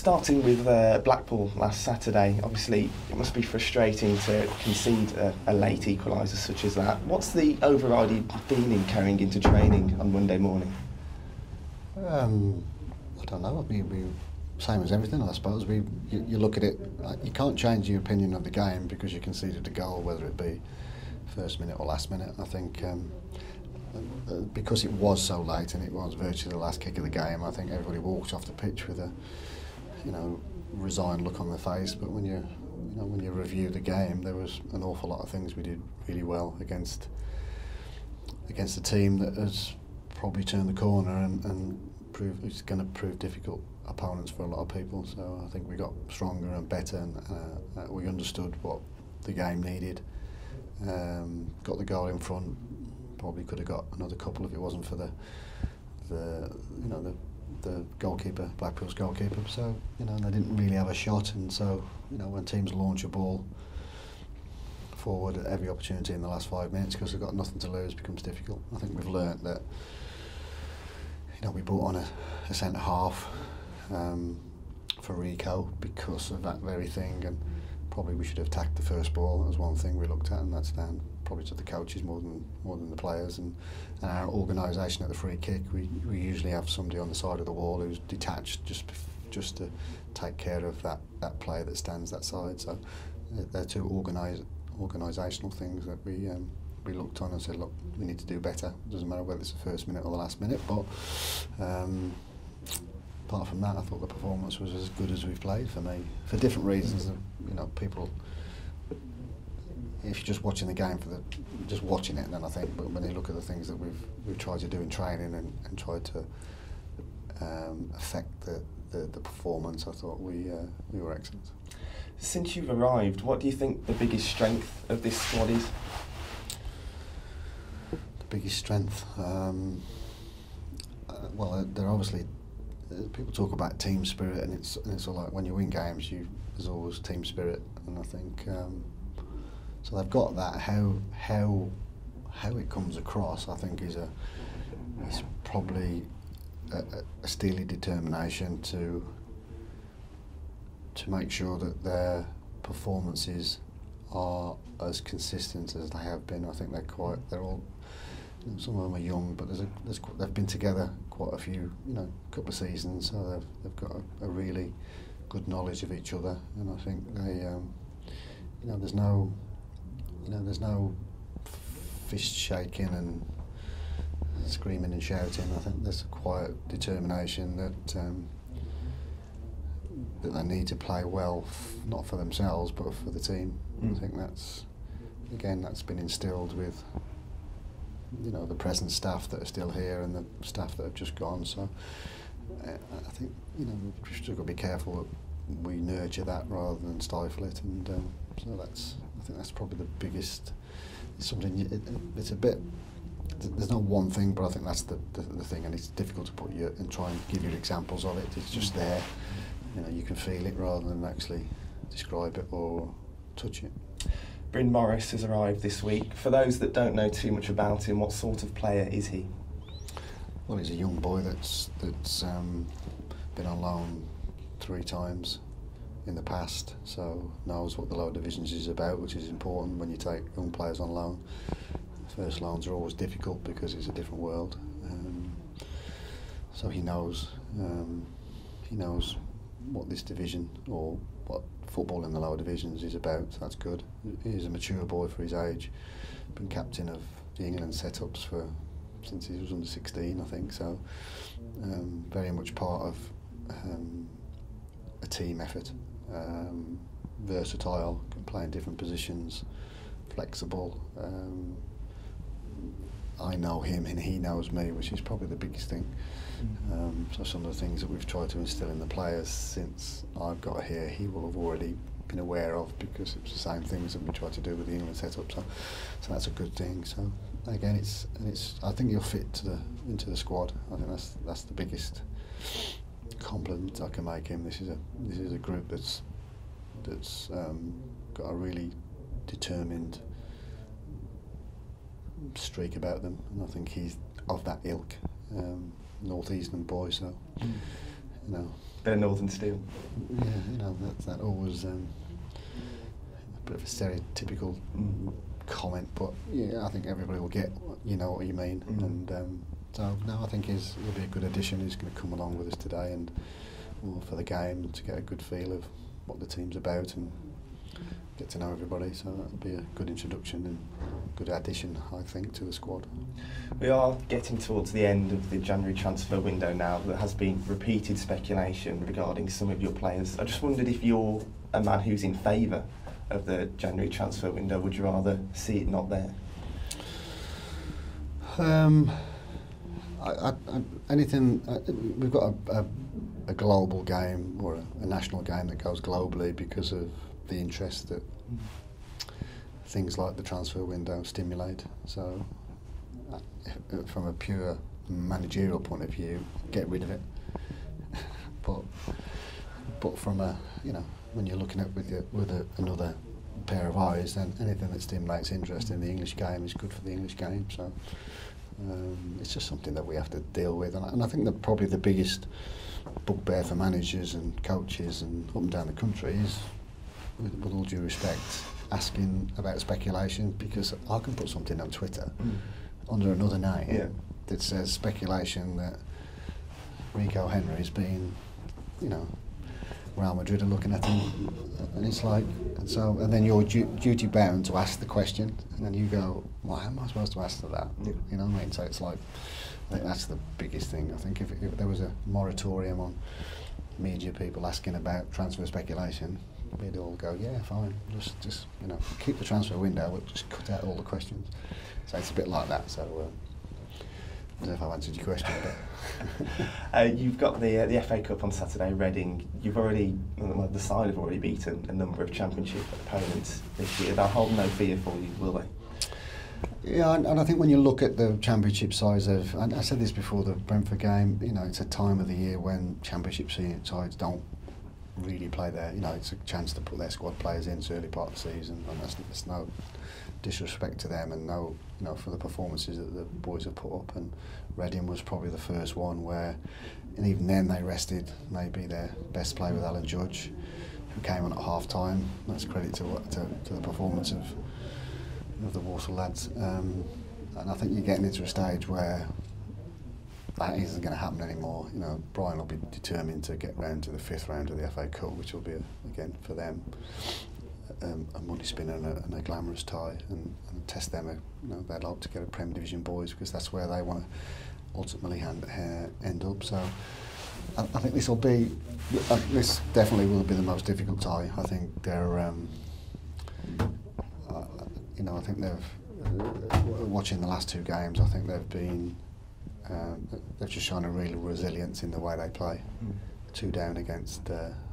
Starting with Blackpool last Saturday, obviously it must be frustrating to concede a late equaliser such as that. What's the overriding feeling carrying into training on Monday morning? I don't know. We same as everything, I suppose. You look at it, you can't change your opinion of the game because you conceded a goal, whether it be first minute or last minute. I think because it was so late and it was virtually the last kick of the game, I think everybody walked off the pitch with a resigned look on their face. But when you review the game, there was an awful lot of things we did really well against a team that has probably turned the corner and it's going to prove difficult opponents for a lot of people. So I think we got stronger and better, and we understood what the game needed. Got the goal in front. Probably could have got another couple if it wasn't for the goalkeeper, Blackpool's goalkeeper. So they didn't really have a shot, and so when teams launch a ball forward at every opportunity in the last 5 minutes because they've got nothing to lose, becomes difficult. I think we've learnt that. We brought on a centre half for Rico because of that very thing, and probably we should have tacked the first ball. That was one thing we looked at, and that's down probably to the coaches more than the players and our organisation at the free kick. We usually have somebody on the side of the wall who's detached just to take care of that player that stands that side. So they're two organisational things that we looked on and said, look, we need to do better. It doesn't matter whether it's the first minute or the last minute, but apart from that, I thought the performance was as good as we've played for me, for different reasons. People, if you're just watching the game just watching it, then I think, but when you look at the things that we've tried to do in training and tried to affect the performance, I thought we were excellent. Since you've arrived, what do you think the biggest strength of this squad is? Biggest strength? Well, they're obviously, people talk about team spirit, and it's all like when you win games, there's always team spirit, and I think so they've got that. How it comes across, I think, is probably a steely determination to make sure that their performances are as consistent as they have been. I think they're all. Some of them are young, but they've been together quite a few, couple of seasons, so they've got a really good knowledge of each other, and I think they, there's no fist shaking and screaming and shouting. I think there's a quiet determination that they need to play well, not for themselves but for the team. I think that's been instilled with the present staff that are still here and the staff that have just gone. So I think we've still got to be careful that we nurture that rather than stifle it, and so I think that's probably the biggest. It's something. It's a bit. There's no one thing, but I think that's the thing, and it's difficult to put and try and give you examples of it. It's just there. You can feel it rather than actually describe it or touch it. Bryn Morris has arrived this week. For those that don't know too much about him, what sort of player is he? Well, he's a young boy that's been on loan 3 times in the past, so knows what the lower divisions is about, which is important when you take young players on loan. First loans are always difficult because it's a different world. So he knows what this division or what football in the lower divisions is about. So that's good. He's a mature boy for his age. Been captain of the England setups since he was under 16, I think. So very much part of a team effort. Versatile, can play in different positions, flexible. I know him and he knows me, which is probably the biggest thing. So some of the things that we've tried to instill in the players since I've got here, he will have already been aware of, because it's the same things that we tried to do with the England setup. So that's a good thing. So again, I think he'll fit into the squad. I think that's the biggest compliment I can make him. This is a group that's got a really determined streak about them, and I think he's of that ilk, North Eastern boy. So you know. Bit of Northern Steel. Yeah, you know, that always a bit of a stereotypical comment, but yeah, I think everybody will get, you know what you mean, and so no, I think he'll be a good addition. He's going to come along with us today, and for the game to get a good feel of what the team's about and get to know everybody. So that'll be a good introduction and good addition, I think, to the squad. We are getting towards the end of the January transfer window now. There has been repeated speculation regarding some of your players. I just wondered if you're a man who's in favour of the January transfer window. Would you rather see it not there? Anything. We've got a global game or a national game that goes globally because of the interest that things like the transfer window stimulate. So, from a pure managerial point of view, get rid of it. but from a, you know, when you're looking at another pair of eyes, then anything that stimulates interest in the English game is good for the English game. So it's just something that we have to deal with, and I think that probably the biggest bugbear for managers and coaches and up and down the country is, with all due respect, asking about speculation, because I can put something on Twitter under another name that says speculation that Rico Henry's been, you know, Real Madrid are looking at him, and it's like, and then you're duty bound to ask the question, and then you go, why am I supposed to ask that? You know what I mean? So it's like, I think that's the biggest thing. I think if there was a moratorium on media people asking about transfer speculation, we'd all go, yeah, fine, just you know, keep the transfer window, but just cut out all the questions. So it's a bit like that. So I don't know if I've answered your question, but you've got the FA Cup on Saturday, Reading. You've already, well, the side have already beaten a number of Championship opponents this year. They'll hold no fear for you, will they? Yeah, and I think when you look at the Championship sides of, and I said this before the Brentford game, you know, it's a time of the year when Championship sides don't really play there. You know, it's a chance to put their squad players in early part of the season, and that's no disrespect to them, and no, you know, for the performances that the boys have put up. And Reading was probably the first one where, and even then they rested maybe their best player with Alan Judge, who came on at half time. That's credit to the performance of the Walsall lads. And I think you're getting into a stage where that isn't going to happen anymore. You know, Brian will be determined to get round to the 5th round of the FA Cup, which will be again for them a money spinner and a glamorous tie, and test them. You know, they'd like to get a Premier Division boys because that's where they want to ultimately end up. So I think this definitely will be the most difficult tie. I think they're, you know, I think watching the last 2 games, I think they've just shown a real resilience in the way they play. 2 down against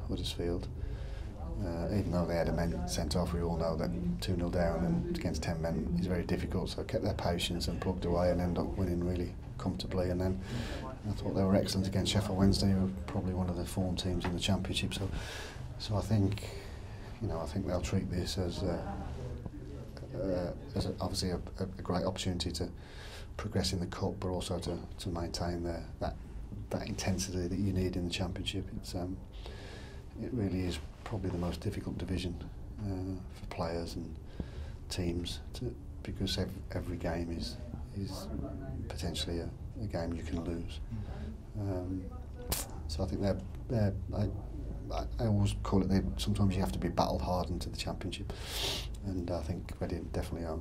Huddersfield. Even though they had a man sent off, we all know that 2-0 down and against 10 men is very difficult. So kept their patience and plugged away and ended up winning really comfortably. And then I thought they were excellent against Sheffield Wednesday, who were probably one of the form teams in the Championship. So I think, you know, I think they'll treat this as obviously a great opportunity to progress in the cup, but also to maintain that intensity that you need in the Championship. It really is probably the most difficult division for players and teams because every game is potentially a game you can lose. So I think I always call it, sometimes you have to be battle hardened to the Championship, and I think Reading definitely are.